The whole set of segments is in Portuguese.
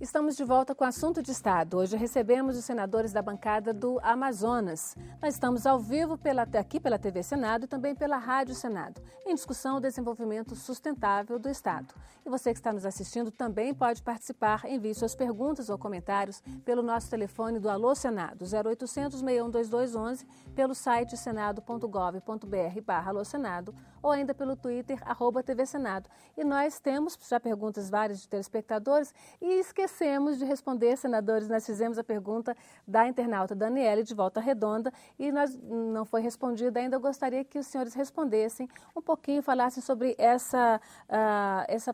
Estamos de volta com o Assunto de Estado. Hoje recebemos os senadores da bancada do Amazonas. Nós estamos ao vivo aqui pela TV Senado e também pela Rádio Senado, em discussão o desenvolvimento sustentável do Estado. E você que está nos assistindo também pode participar. Envie suas perguntas ou comentários pelo nosso telefone do Alô Senado, 0800 612211, pelo site senado.gov.br/Alô Senado ou ainda pelo Twitter, @TV Senado. E nós temos já perguntas várias de telespectadores e esquecemos de responder, senadores. Nós fizemos a pergunta da internauta Daniele de Volta Redonda e não foi respondida ainda. Eu gostaria que os senhores respondessem um pouquinho, falassem sobre essa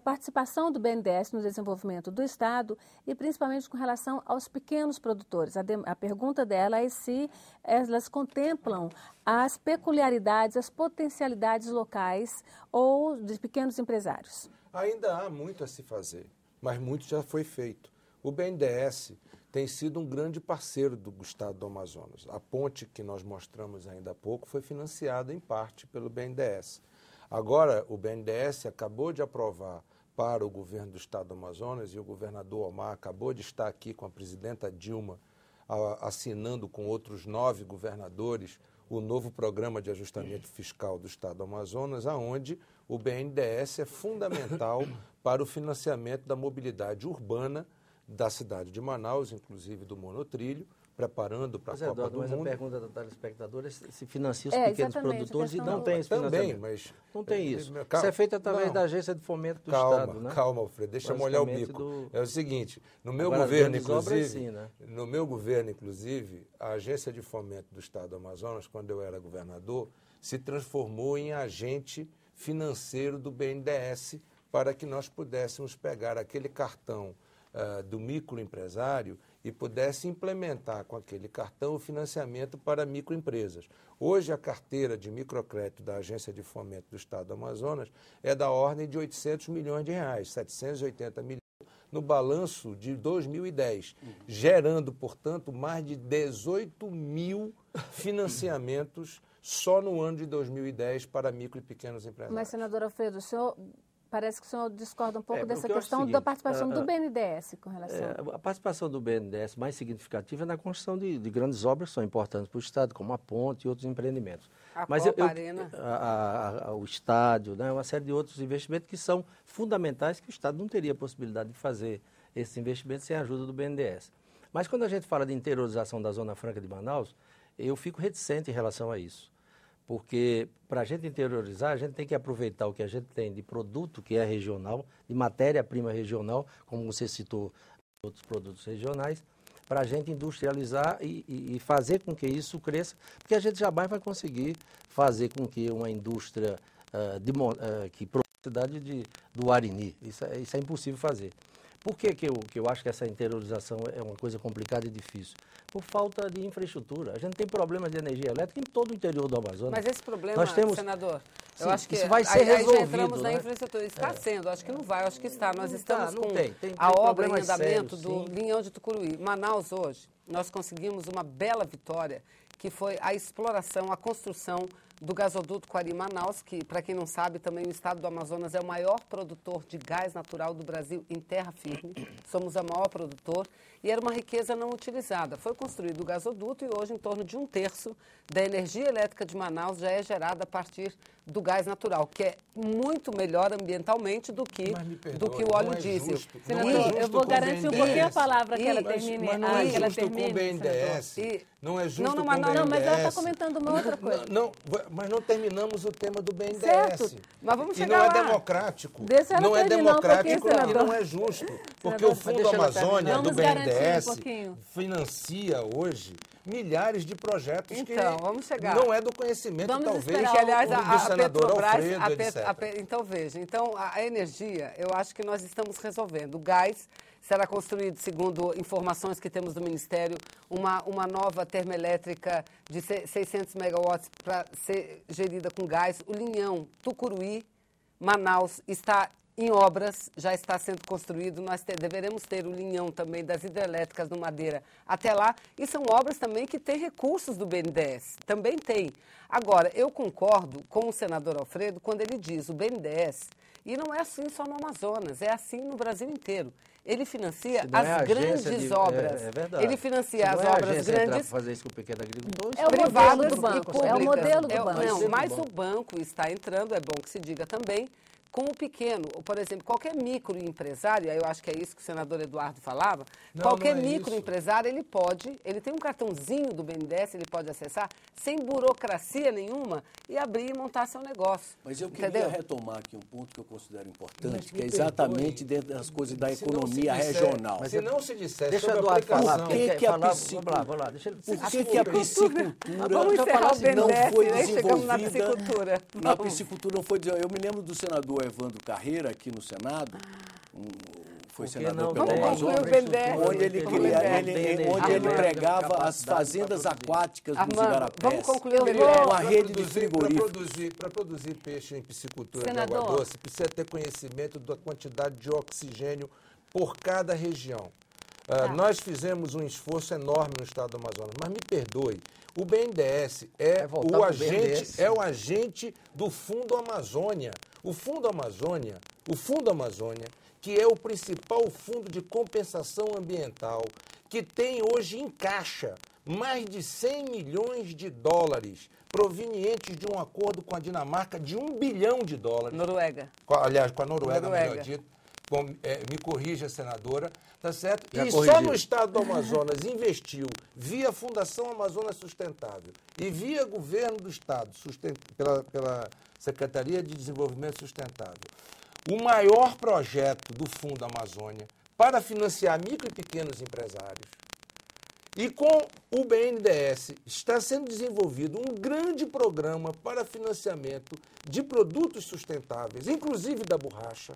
participação do BNDES no desenvolvimento do Estado e principalmente com relação aos pequenos produtores. A pergunta dela é se elas contemplam as peculiaridades, as potencialidades locais ou de pequenos empresários. Ainda há muito a se fazer, mas muito já foi feito. O BNDES tem sido um grande parceiro do Estado do Amazonas. A ponte que nós mostramos ainda há pouco foi financiada em parte pelo BNDES. Agora, o BNDES acabou de aprovar para o governo do Estado do Amazonas e o governador Omar acabou de estar aqui com a presidenta Dilma, assinando com outros 9 governadores o novo programa de ajustamento fiscal do Estado do Amazonas, aonde o BNDES é fundamental para o financiamento da mobilidade urbana da cidade de Manaus, inclusive do monotrilho, preparando para a Copa do Mundo. Mas a pergunta da telespectadora é se financia os pequenos produtores e não tem esse financiamento. Também, mas... Não tem isso. Isso é feito através da Agência de Fomento do Estado, né? Calma, Alfredo, deixa eu molhar o bico. É o seguinte, no meu governo, inclusive, a Agência de Fomento do Estado do Amazonas, quando eu era governador, se transformou em agente financeiro do BNDES para que nós pudéssemos pegar aquele cartão do microempresário e pudesse implementar com aquele cartão o financiamento para microempresas. Hoje, a carteira de microcrédito da Agência de Fomento do Estado do Amazonas é da ordem de 800 milhões de reais, 780 milhões no balanço de 2010, gerando, portanto, mais de 18 mil financiamentos só no ano de 2010 para micro e pequenos empresários. Mas, senador Alfredo, o senhor... Parece que o senhor discorda um pouco dessa questão da participação do BNDES com relação... A participação do BNDES mais significativa é na construção de grandes obras que são importantes para o Estado, como a ponte e outros empreendimentos. O estádio, né, uma série de outros investimentos que são fundamentais, que o Estado não teria possibilidade de fazer esses investimentos sem a ajuda do BNDES. Mas quando a gente fala de interiorização da Zona Franca de Manaus, eu fico reticente em relação a isso. Porque para a gente interiorizar, a gente tem que aproveitar o que a gente tem de produto que é regional, de matéria-prima regional, como você citou, outros produtos regionais, para a gente industrializar e fazer com que isso cresça, porque a gente jamais vai conseguir fazer com que uma indústria que produz a cidade do Arini, isso é impossível fazer. Por que eu acho que essa interiorização é uma coisa complicada e difícil? Por falta de infraestrutura. A gente tem problema de energia elétrica em todo o interior do Amazonas. Mas esse problema, senador, eu acho que isso vai ser resolvido. Aí já entramos na infraestrutura. Está sendo, acho que não vai, acho que está. Nós estamos com a obra em andamento do Linhão de Tucuruí. Manaus hoje, nós conseguimos uma bela vitória, que foi a exploração, a construção do gasoduto Coari-Manaus, que, para quem não sabe, também o estado do Amazonas é o maior produtor de gás natural do Brasil em terra firme. Somos a maior produtor e era uma riqueza não utilizada. Foi construído o gasoduto e hoje em torno de 1/3 da energia elétrica de Manaus já é gerada a partir do gás natural, que é muito melhor ambientalmente do que o óleo diesel. Senador, eu vou garantir um pouquinho a palavra que ela termine. Mas não é justo com o BNDES. Não é justo com o BNDES. Não, mas ela está comentando uma outra coisa. Mas não terminamos o tema do BNDES. Certo, mas vamos chegar lá. E não é democrático. Não é democrático e não é justo. Porque o Fundo Amazônia do BNDES financia hoje milhares de projetos vamos chegar. Não é do conhecimento, talvez, que, aliás, do senador Alfredo, Então, veja, a energia, eu acho que nós estamos resolvendo. O gás será construído, segundo informações que temos do Ministério, uma nova termoelétrica de 600 megawatts para ser gerida com gás. O Linhão Tucuruí, Manaus, está em obras, já está sendo construído. Nós deveremos ter o linhão também das hidrelétricas no Madeira até lá. E são obras também que têm recursos do BNDES. Também tem. Agora, eu concordo com o senador Alfredo quando ele diz o BNDES, e não é assim só no Amazonas, é assim no Brasil inteiro. ele financia as grandes obras. É verdade. Ele financia as obras grandes. Fazer isso com o pequeno agricultor, privadas do banco. E públicas. É o modelo do banco. Não, mas o banco está entrando, é bom que se diga também, com o pequeno, por exemplo, qualquer microempresário, eu acho que é isso que o senador Eduardo falava, qualquer microempresário, ele tem um cartãozinho do BNDES, ele pode acessar sem burocracia nenhuma e abrir e montar seu negócio. Mas eu queria retomar aqui um ponto que eu considero importante, que é exatamente dentro das coisas da economia regional. Mas se não se disser deixa sobre Eduardo falar, por que a piscicultura não foi desenvolvida? Na piscicultura não foi desenvolvida. Eu me lembro do senador Evandro Carreira, aqui no Senado, foi senador pelo Amazonas, onde ele pregava as fazendas aquáticas dos igarapés. Vamos concluir uma rede de frigoríficos. Para produzir peixe em piscicultura de água doce, precisa ter conhecimento da quantidade de oxigênio por cada região. Nós fizemos um esforço enorme no estado do Amazonas, mas me perdoe, o BNDES é o agente do Fundo Amazônia. O Fundo Amazônia, que é o principal fundo de compensação ambiental, que tem hoje em caixa mais de 100 milhões de dólares provenientes de um acordo com a Dinamarca de $1 bilhão. Noruega. Aliás, com a Noruega. Melhor dito. Me corrija, senadora, tá certo? Só no estado do Amazonas investiu via Fundação Amazonas Sustentável e via governo do estado, pela Secretaria de Desenvolvimento Sustentável, o maior projeto do Fundo Amazônia para financiar micro e pequenos empresários. E com o BNDES está sendo desenvolvido um grande programa para financiamento de produtos sustentáveis, inclusive da borracha.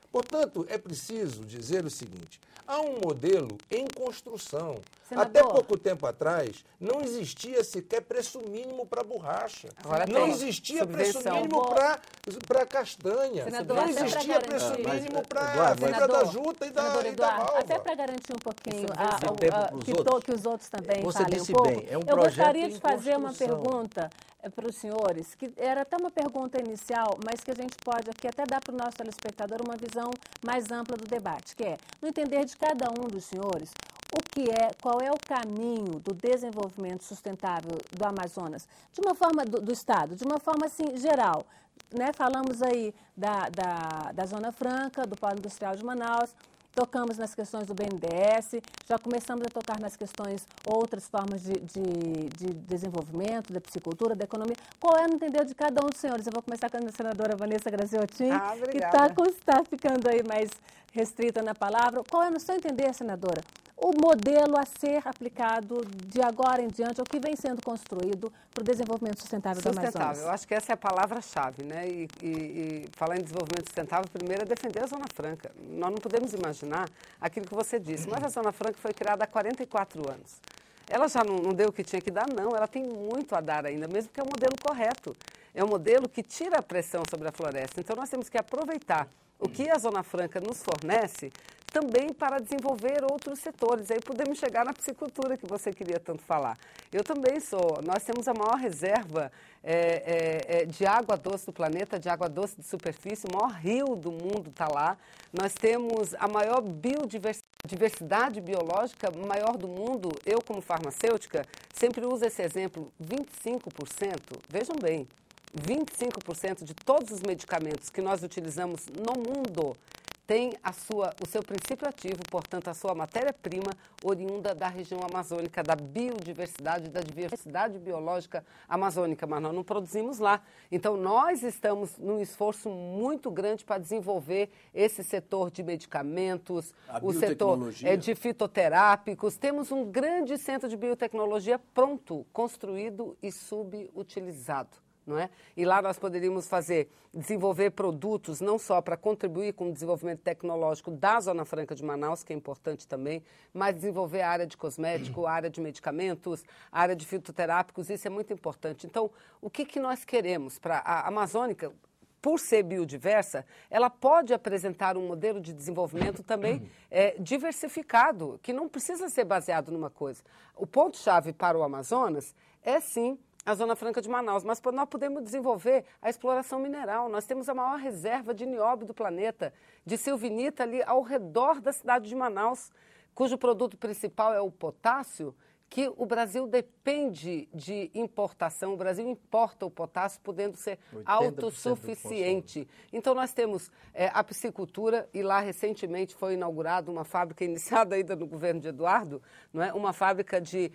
Portanto, é preciso dizer o seguinte, há um modelo em construção. Senador, até pouco tempo atrás, não existia sequer preço mínimo para borracha. Não existia preço mínimo para castanha. Senador, não existia preço mínimo para a fibra da juta e da malva. Até para garantir um pouquinho que os outros também Você falem disse um pouco, bem, é um eu gostaria de fazer construção. uma pergunta para os senhores, que era até uma pergunta inicial, mas que a gente pode aqui até dar para o nosso telespectador uma visão mais ampla do debate, que é, no entender de cada um dos senhores, qual é o caminho do desenvolvimento sustentável do Amazonas, de uma forma do Estado, de uma forma assim geral, né? Falamos aí da Zona Franca, do Polo Industrial de Manaus, tocamos nas questões do BNDES, já começamos a tocar nas questões, outras formas de desenvolvimento, da piscicultura, da economia. Qual é, no entender de cada um dos senhores? Eu vou começar com a senadora Vanessa Graziotin, que está ficando aí mais restrita na palavra. Qual é, no seu entender, senadora, o modelo a ser aplicado de agora em diante, o que vem sendo construído para o desenvolvimento sustentável do Amazonas? Eu acho que essa é a palavra-chave, né? E falar em desenvolvimento sustentável, primeiro é defender a Zona Franca. Nós não podemos imaginar aquilo que você disse, mas a Zona Franca foi criada há 44 anos. Ela já não deu o que tinha que dar, não. Ela tem muito a dar ainda, mesmo que é o modelo correto. É um modelo que tira a pressão sobre a floresta. Então, nós temos que aproveitar o que a Zona Franca nos fornece também para desenvolver outros setores. Aí podemos chegar na piscicultura que você queria tanto falar. Eu também nós temos a maior reserva de água doce do planeta, de água doce de superfície, o maior rio do mundo está lá. Nós temos a maior biodiversidade biológica maior do mundo. Eu, como farmacêutica, sempre uso esse exemplo, 25%, vejam bem, 25% de todos os medicamentos que nós utilizamos no mundo tem o seu princípio ativo, portanto, a sua matéria-prima oriunda da região amazônica, da biodiversidade, da diversidade biológica amazônica, mas nós não produzimos lá. Então, nós estamos num esforço muito grande para desenvolver esse setor de medicamentos, o setor de fitoterápicos. Temos um grande centro de biotecnologia pronto, construído e subutilizado. Não é? E lá nós poderíamos desenvolver produtos não só para contribuir com o desenvolvimento tecnológico da Zona Franca de Manaus, que é importante também, mas desenvolver a área de cosmético, a área de medicamentos, a área de fitoterápicos, isso é muito importante. Então, o que nós queremos para a Amazônica? Por ser biodiversa, ela pode apresentar um modelo de desenvolvimento também diversificado, que não precisa ser baseado numa coisa. O ponto-chave para o Amazonas é, sim, a Zona Franca de Manaus, mas nós podemos desenvolver a exploração mineral. Nós temos a maior reserva de nióbio do planeta, de silvinita ali ao redor da cidade de Manaus, cujo produto principal é o potássio, que o Brasil depende de importação, o Brasil importa o potássio, podendo ser autossuficiente. Então, nós temos a piscicultura, e lá recentemente foi inaugurada uma fábrica iniciada ainda no governo de Eduardo, não é? Uma fábrica de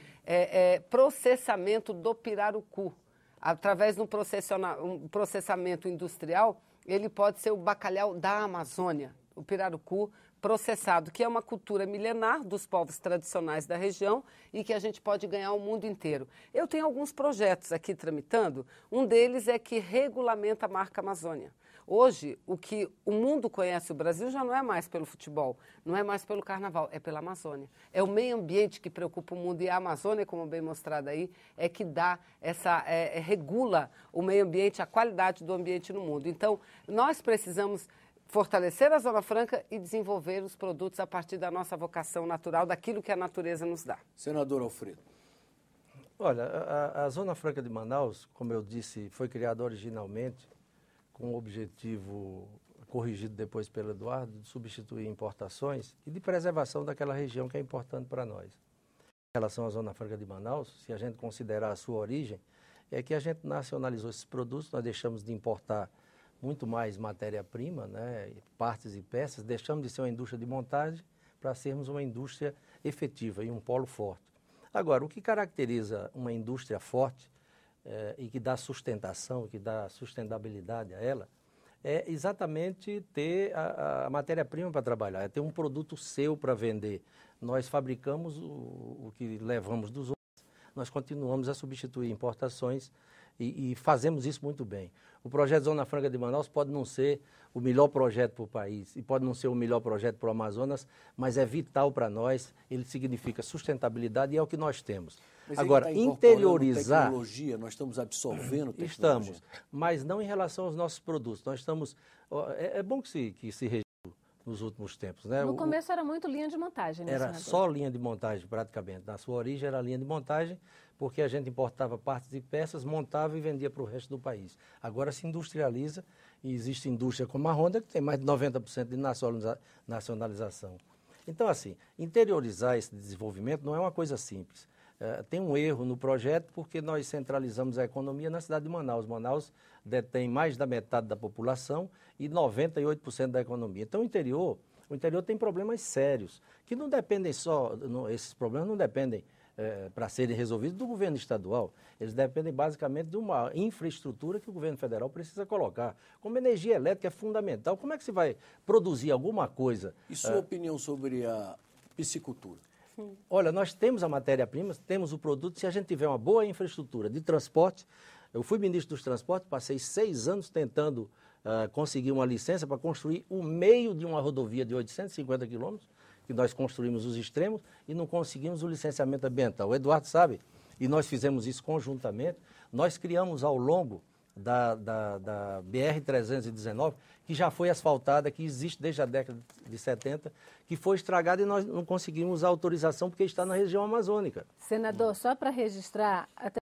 processamento do pirarucu. Através de um processamento industrial, ele pode ser o bacalhau da Amazônia, o pirarucu processado, que é uma cultura milenar dos povos tradicionais da região e que a gente pode ganhar o mundo inteiro. Eu tenho alguns projetos aqui tramitando, um deles é que regulamenta a marca Amazônia. Hoje, o que o mundo conhece o Brasil já não é mais pelo futebol, não é mais pelo carnaval, é pela Amazônia. É o meio ambiente que preocupa o mundo e a Amazônia, como bem mostrado aí, é que dá regula o meio ambiente, a qualidade do ambiente no mundo. Então, nós precisamos fortalecer a Zona Franca e desenvolver os produtos a partir da nossa vocação natural, daquilo que a natureza nos dá. Senador Alfredo. Olha, a Zona Franca de Manaus, como eu disse, foi criada originalmente com o objetivo, corrigido depois pelo Eduardo, de substituir importações e de preservação daquela região que é importante para nós. Em relação à Zona Franca de Manaus, se a gente considerar a sua origem, é que a gente nacionalizou esses produtos, nós deixamos de importar muito mais matéria-prima, né, partes e peças, deixamos de ser uma indústria de montagem para sermos uma indústria efetiva e um polo forte. Agora, o que caracteriza uma indústria forte e que dá sustentação, que dá sustentabilidade a ela, é exatamente ter a matéria-prima para trabalhar, é ter um produto seu para vender. Nós fabricamos o que levamos dos outros, nós continuamos a substituir importações e fazemos isso muito bem. O projeto Zona Franca de Manaus pode não ser o melhor projeto para o país e pode não ser o melhor projeto para o Amazonas, mas é vital para nós, ele significa sustentabilidade e é o que nós temos. Mas agora, interiorizar... tecnologia, nós estamos absorvendo tecnologia. Estamos, mas não em relação aos nossos produtos. Nós estamos... É bom que se registrou nos últimos tempos, né? No começo era muito linha de montagem, né, Era senador? só linha de montagem, praticamente. Na sua origem era linha de montagem, porque a gente importava partes e peças, montava e vendia para o resto do país. Agora se industrializa e existe indústria como a Honda, que tem mais de 90% de nacionalização. Então, assim, interiorizar esse desenvolvimento não é uma coisa simples. Tem um erro no projeto porque nós centralizamos a economia na cidade de Manaus. Manaus detém mais da metade da população e 98% da economia. Então, o interior tem problemas sérios, que não dependem só, esses problemas não dependem para serem resolvidos do governo estadual. Eles dependem basicamente de uma infraestrutura que o governo federal precisa colocar. Como energia elétrica é fundamental, como é que se vai produzir alguma coisa? E sua opinião sobre a piscicultura? Olha, nós temos a matéria-prima, temos o produto, se a gente tiver uma boa infraestrutura de transporte. Eu fui ministro dos transportes, passei 6 anos tentando conseguir uma licença para construir o meio de uma rodovia de 850 quilômetros, que nós construímos os extremos e não conseguimos o licenciamento ambiental. O Eduardo sabe, e nós fizemos isso conjuntamente, nós criamos ao longo da BR-319, que já foi asfaltada, que existe desde a década de 70, que foi estragada e nós não conseguimos a autorização porque está na região amazônica. Senador, só para registrar, até